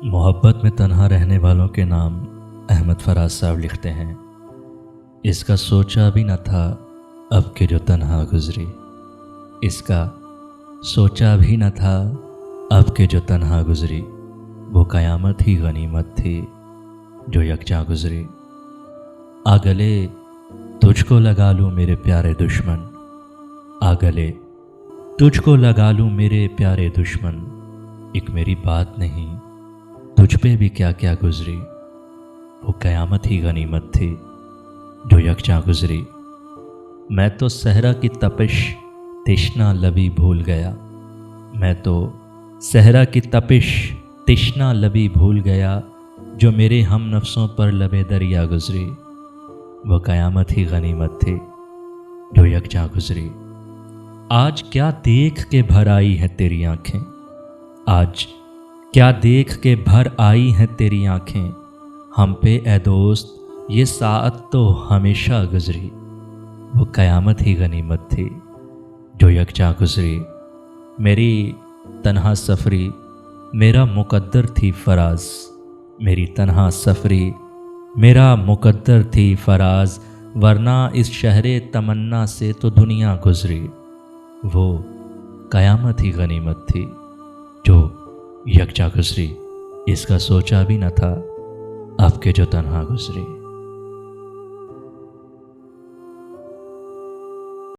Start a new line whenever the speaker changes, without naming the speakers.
मोहब्बत में तन्हा रहने वालों के नाम अहमद फराज साहब लिखते हैं। इसका सोचा भी न था अब के जो तन्हा गुजरी, इसका सोचा भी न था अब के जो तन्हा गुजरी। वो क़यामत ही गनीमत थी जो यकजा गुजरी। आ गले तुझको लगा लूँ मेरे प्यारे दुश्मन, आ गले तुझको लगा लूँ मेरे प्यारे दुश्मन। एक मेरी बात नहीं तुझ पे भी क्या क्या गुजरी। वो क़यामत ही गनीमत थी जो यकजा गुजरी। मैं तो सहरा की तपिश तिश्ना लबी भूल गया, मैं तो सहरा की तपिश तिश्ना लबी भूल गया। जो मेरे हम नफ्सों पर लबे दरिया गुजरी, वो क़यामत ही गनीमत थी जो यकजा गुजरी। आज क्या देख के भर आई हैं तेरी आँखें, आज क्या देख के भर आई हैं तेरी आँखें। हम पे ए दोस्त ये साअत तो हमेशा गुजरी। वो क़यामत ही गनीमत थी जो यकजा गुजरी। मेरी तन्हा सफ़री मेरा मुक़द्दर थी फ़राज़, मेरी तन्हा सफ़री मेरा मुक़द्दर थी फ़राज़। वरना इस शहरे तमन्ना से तो दुनिया गुजरी। वो क़यामत ही गनीमत थी जो यकजा गुजरी। इसका सोचा भी न था अब के जो तन्हा गुजरी।